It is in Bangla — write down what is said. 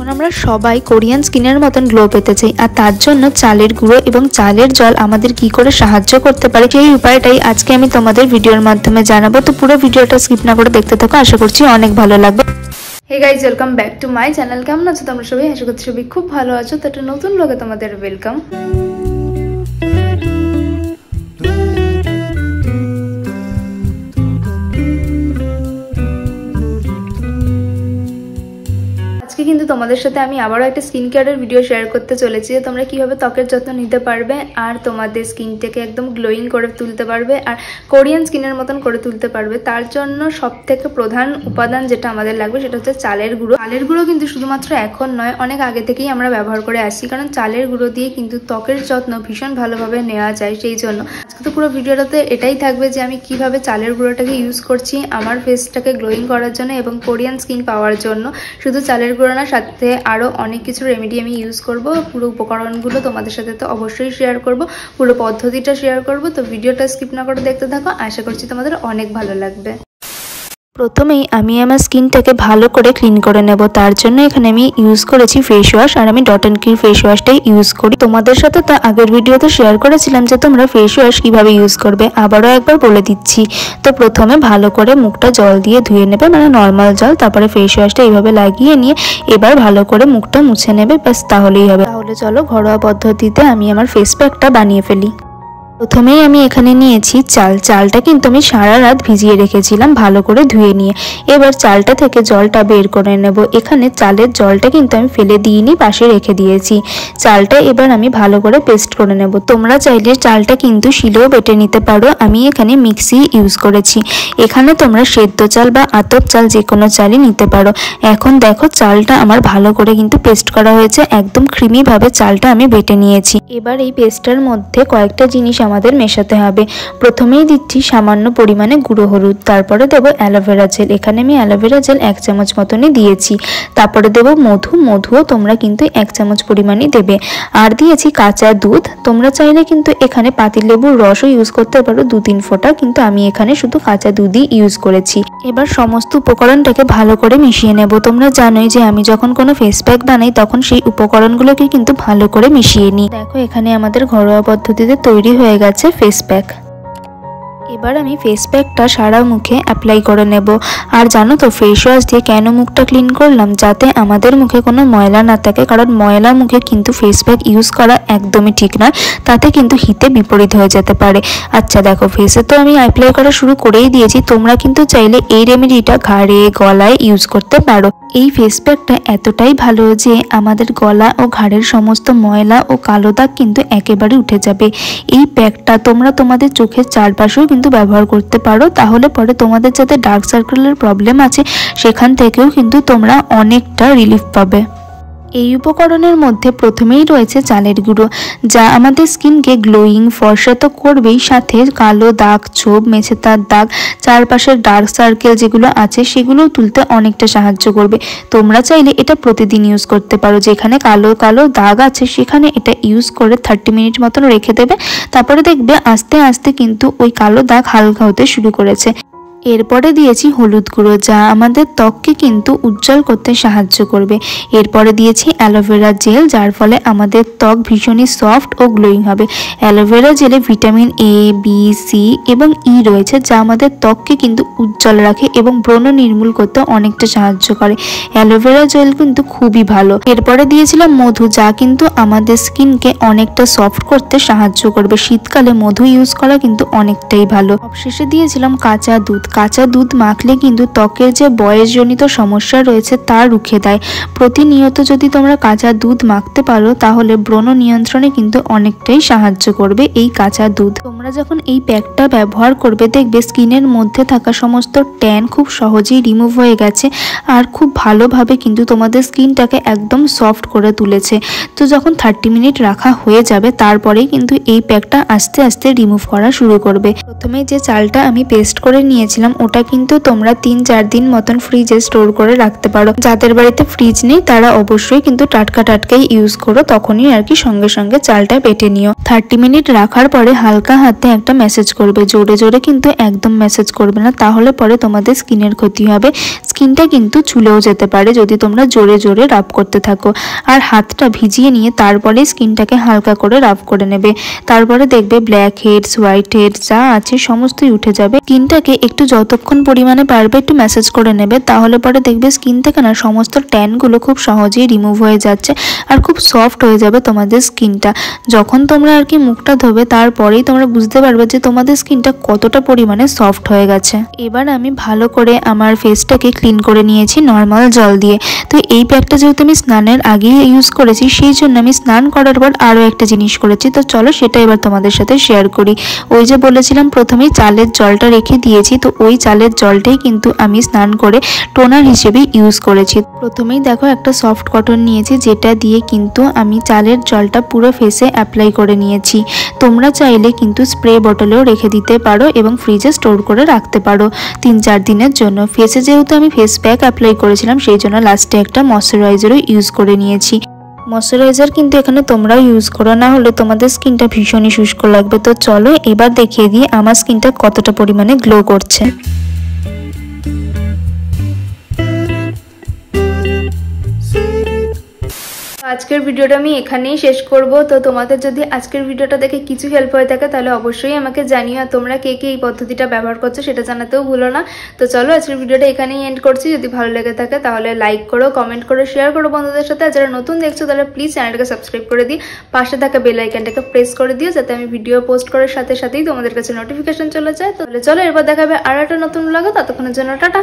এখন আমরা সবাই কোরিয়ান স্কিনের মতন গ্লো পেতে চাই, আর তার জন্য চালের গুঁড়ো এবং চালের জল আমাদের কি করে সাহায্য করতে পারে সেই উপায়টাই আজকে আমি তোমাদের ভিডিওর মাধ্যমে জানাবো। তো পুরো ভিডিওটা স্কিপ না করে দেখতে থাকো, আশা করছি অনেক ভালো লাগবে। Hey guys, welcome back to my channel. কেমন আছো তোমরা সবাই? আশা করছি সবাই খুব ভালো আছো। তো একটা নতুন ব্লগে তোমাদের ওয়েলকাম। আজকে কিন্তু তোমাদের সাথে আমি আবারও একটা স্কিন কেয়ারের ভিডিও শেয়ার করতে চলেছি, যে তোমরা কিভাবে ত্বকের যত্ন নিতে পারবে আর তোমাদের স্কিনটাকে একদম গ্লোয়িং করে তুলতে পারবে আর কোরিয়ান স্কিনের মতন করে তুলতে পারবে। তার জন্য সবথেকে প্রধান উপাদান যেটা আমাদের লাগবে সেটা হচ্ছে চালের গুঁড়ো। চালের গুঁড়ো কিন্তু শুধুমাত্র এখন নয়, অনেক আগে থেকেই আমরা ব্যবহার করে আসছি, কারণ চালের গুঁড়ো দিয়ে কিন্তু ত্বকের যত্ন ভীষণ ভালোভাবে নেওয়া যায়। সেই জন্য আজকে তো পুরো ভিডিওটাতে এটাই থাকবে যে আমি কিভাবে চালের গুঁড়োটাকে ইউজ করছি আমার ফেসটাকে গ্লোয়িং করার জন্য এবং কোরিয়ান স্কিন পাওয়ার জন্য। শুধু চালের গুঁড়ো না, সাথে আরও অনেক কিছু রেমেডি আমি ইউজ করব। পুরো উপকরণগুলো তোমাদের সাথে তো অবশ্যই শেয়ার করব, পুরো পদ্ধতিটা শেয়ার করব। তো ভিডিওটা স্কিপ না করে দেখতে থাকো, আশা করছি তোমাদের অনেক ভালো লাগবে। প্রথমেই আমি আমার স্কিনটাকে ভালো করে ক্লিন করে নেব। তার জন্য এখানে আমি ইউজ করেছি ফেস ওয়াশ, আর আমি ডট অ্যান্ড কির ফেস ওয়াশটাই ইউজ করি। তোমাদের সাথে তো আগের ভিডিওতে শেয়ার করেছিলাম যে তোমরা ফেস ওয়াশ কীভাবে ইউজ করবে, আবারও একবার বলে দিচ্ছি। তো প্রথমে ভালো করে মুখটা জল দিয়ে ধুয়ে নেবে, মানে নর্মাল জল। তারপরে ফেস ওয়াশটা এইভাবে লাগিয়ে নিয়ে এবার ভালো করে মুখটা মুছে নেবে, ব্যাস তাহলেই হবে। তাহলে চলো ঘরোয়া পদ্ধতিতে আমি আমার ফেস প্যাকটা বানিয়ে ফেলি। প্রথমেই আমি এখানে নিয়েছি চালটা কিন্তু আমি সারা রাত ভিজিয়ে রেখেছিলাম ভালো করে ধুয়ে নিয়ে। এবার চালটা থেকে জলটা বের করে নেব। এখানে চালের জলটা কিন্তু আমি ফেলে দিইনি, পাশে রেখে দিয়েছি। চালটা এবার আমি ভালো করে পেস্ট করে নেব। তোমরা চাইলে চালটা কিন্তু শিলেও বেটে নিতে পারো, আমি এখানে মিক্সি ইউজ করেছি। এখানে তোমরা সেদ্ধ চাল বা আতপ চাল যে কোনো চালই নিতে পারো। এখন দেখো চালটা আমার ভালো করে কিন্তু পেস্ট করা হয়েছে, একদম ক্রিমিভাবে চালটা আমি বেটে নিয়েছি। এবার এই পেস্টের মধ্যে কয়েকটা জিনিস আমাদের মেশাতে হবে। প্রথমেই দিচ্ছি সামান্য পরিমাণে গুঁড়ো হলুদ, তারপরে দেবো অ্যালোভেরা জেল। এখানে আমি অ্যালোভেরা জেল 1 চামচ মতনই দিয়েছি। তারপরে দেবো মধুও তোমরা কিন্তু 1 চামচ পরিমাণই দেবে। আর দিয়েছি কাঁচা দুধ। তোমরা চাইলে কিন্তু এখানে পাতিলেবুর রসও ইউজ করতে পারো 2-3 ফোঁটা, কিন্তু আমি এখানে শুধু কাঁচা দুধই ইউজ করেছি। এবার সমস্ত উপকরণটাকে ভালো করে মিশিয়ে নেব। তোমরা জানোই যে আমি যখন কোনো ফেস প্যাক বানাই তখন সেই উপকরণগুলোকে কিন্তু ভালো করে মিশিয়ে নিই। দেখো এখানে আমাদের ঘরোয়া পদ্ধতিতে তৈরি হয়ে গেছে ফেস প্যাক। এবার আমি ফেস প্যাকটা সারা মুখে অ্যাপ্লাই করে নেব। আর জানো তো ফেস ওয়াশ দিয়ে কেন মুখটা ক্লিন করলাম? যাতে আমাদের মুখে কোনো ময়লা না থাকে, কারণ ময়লা মুখে কিন্তু ফেস প্যাক ইউজ করা একদমই ঠিক নয়, তাতে কিন্তু হিতে বিপরীত হয়ে যেতে পারে। আচ্ছা দেখো, ফেসে তো আমি অ্যাপ্লাই করা শুরু করেই দিয়েছি। তোমরা কিন্তু চাইলে এই রেমেডিটা ঘাড়ে গলায় ইউজ করতে পারো। এই ফেস প্যাকটা এতটাই ভালো যে আমাদের গলা ও ঘাড়ের সমস্ত ময়লা ও কালো দাগ কিন্তু একেবারে উঠে যাবে। এই প্যাকটা তোমরা তোমাদের চোখের চারপাশেও কিন্তু ব্যবহার করতে পারো, তাহলে পরে তোমাদের যাতে ডার্ক সার্কেলের প্রবলেম আছে সেখান থেকেও কিন্তু তোমরা অনেকটা রিলিফ পাবে। এই উপকরণের মধ্যে প্রথমেই রয়েছে চালের গুঁড়ো, যা আমাদের স্কিনকে গ্লোয়িং ফর্সা তো করবেই, সাথে কালো দাগ, ছোপ, মেছেতার দাগ, চারপাশের ডার্ক সার্কেল যেগুলো আছে সেগুলোও তুলতে অনেকটা সাহায্য করবে। তোমরা চাইলে এটা প্রতিদিন ইউজ করতে পারো। যেখানে কালো কালো দাগ আছে সেখানে এটা ইউজ করে 30 মিনিট মতন রেখে দেবে। তারপরে দেখবে আস্তে আস্তে কিন্তু ওই কালো দাগ হালকা হতে শুরু করেছে। এরপরে দিয়েছি হলুদ গুঁড়ো, যা আমাদের ত্বককে কিন্তু উজ্জ্বল করতে সাহায্য করবে। এরপরে দিয়েছি অ্যালোভেরা জেল, যার ফলে আমাদের ত্বক ভীষণই সফট ও গ্লোয়িং হবে। অ্যালোভেরা জেলে ভিটামিন A, B, C এবং E রয়েছে, যা আমাদের ত্বককে কিন্তু উজ্জ্বল রাখে এবং ব্রণ নির্মূল করতে অনেকটা সাহায্য করে। অ্যালোভেরা জেল কিন্তু খুবই ভালো। এরপরে দিয়েছিলাম মধু, যা কিন্তু আমাদের স্কিনকে অনেকটা সফট করতে সাহায্য করবে। শীতকালে মধু ইউজ করা কিন্তু অনেকটাই ভালো। সবশেষে দিয়েছিলাম কাঁচা দুধ। কাঁচা দুধ মাখলে কিন্তু ত্বকের যে বয়সজনিত সমস্যা রয়েছে তা রুখে দেয়। প্রতিনিয়ত যদি তোমরা কাঁচা দুধ মাখতে পারো তাহলে ব্রণ নিয়ন্ত্রণে কিন্তু অনেকটাই সাহায্য করবে এই কাঁচা দুধ। তোমরা যখন এই প্যাকটা ব্যবহার করবে দেখবে স্কিনের মধ্যে থাকা সমস্ত ট্যান খুব সহজেই রিমুভ হয়ে গেছে, আর খুব ভালোভাবে কিন্তু তোমাদের স্কিনটাকে একদম সফট করে তুলেছে। তো যখন 30 মিনিট রাখা হয়ে যাবে তারপরেই কিন্তু এই প্যাকটা আস্তে আস্তে রিমুভ করা শুরু করবে। প্রথমে যে চালটা আমি পেস্ট করে নিয়েছিলাম বলেছিলাম ওটা কিন্তু তোমরা 3-4 দিন মতন ফ্রিজে স্টোর করে রাখতে পারো। যাদের বাড়িতে ফ্রিজ নেই তারা অবশ্যই কিন্তু টাটকাই ইউজ করো, তখনই আর কি সঙ্গে সঙ্গে চালটা বেটে নিও। 30 মিনিট রাখার পরে হালকা হাতে একটা ম্যাসেজ করবে, জোরে জোরে কিন্তু একদম ম্যাসেজ করবে না, তাহলে পরে তোমাদের স্কিনের ক্ষতি হবে। স্কিনটা কিন্তু চুলেও যেতে পারে যদি তোমরা জোরে জোরে রাব করতে থাকো। আর হাতটা ভিজিয়ে নিয়ে তারপরে স্কিনটাকে হালকা করে রাব করে নেবে। তারপরে দেখবে ব্ল্যাক হেডস, হোয়াইট হেডস যা আছে সমস্তই উঠে যাবে। স্কিনটাকে একটু যতক্ষণ পরিমাণে পারবে একটু ম্যাসেজ করে নেবে, তাহলে পরে দেখবে স্কিন থেকে না সমস্ত ট্যানগুলো খুব সহজেই রিমুভ হয়ে যাচ্ছে আর খুব সফট হয়ে যাবে তোমাদের স্কিনটা। যখন তোমরা আর কি মুখটা ধোবে তারপরেই তোমরা বুঝতে পারবে যে তোমাদের স্কিনটা কতটা পরিমাণে সফট হয়ে গেছে। এবার আমি ভালো করে আমার ফেসটাকে ক্লিন করে নিয়েছি নর্মাল জল দিয়ে। তো এই প্যাকটা যেহেতু আমি স্নানের আগে ইউজ করেছি সেই জন্য আমি স্নান করার পর আরও একটা জিনিস করেছি, তো চলো সেটা এবার তোমাদের সাথে শেয়ার করি। ওই যে বলেছিলাম প্রথমেই চালের জলটা রেখে দিয়েছি, তো ওই চালের জলটাই কিন্তু আমি স্নান করে টোনার হিসেবে ইউজ করেছি। প্রথমেই দেখো একটা সফট কটন নিয়েছি, যেটা দিয়ে কিন্তু আমি চালের জলটা পুরো ফেসে অ্যাপ্লাই করে নিয়েছি। তোমরা চাইলে কিন্তু স্প্রে বটলেও রেখে দিতে পারো এবং ফ্রিজে স্টোর করে রাখতে পারো 3-4 দিনের জন্য। ফেসে যেহেতু আমি ফেস প্যাক অ্যাপ্লাই করেছিলাম সেই জন্য লাস্টে একটা ময়শ্চারাইজারও ইউজ করে নিয়েছি। ময়শ্চারাইজার কিন্তু এখানে তোমরাও ইউজ করো, না হলে তোমাদের স্কিনটা ভীষণই শুষ্ক লাগবে। তো চলো এবার দেখিয়ে দিই আমার স্কিনটা কতটা পরিমাণে গ্লো করছে। আজকের ভিডিওটা আমি এখানেই শেষ করব। তো তোমাদের যদি আজকের ভিডিওটা দেখে কিছু হেল্প হয়ে থাকে তাহলে অবশ্যই আমাকে জানিও, আর তোমরা কে কে এই পদ্ধতিটা ব্যবহার করছো সেটা জানাতেও ভুলো না। তো চলো আজকের ভিডিওটা এখানেই এন্ড করছি। যদি ভালো লেগে থাকে তাহলে লাইক করো, কমেন্ট করো, শেয়ার করো বন্ধুদের সাথে। আর যারা নতুন দেখছো তাহলে প্লিজ চ্যানেলটাকে সাবস্ক্রাইব করে দিই, পাশে থাকা বেল আইকনটাকে প্রেস করে দিও যাতে আমি ভিডিও পোস্ট করার সাথে সাথেই তোমাদের কাছে নোটিফিকেশন চলে যায়। তাহলে চলো এরপর দেখাবে আর একটা নতুন ব্লগে, ততক্ষণের জন্য টাটা।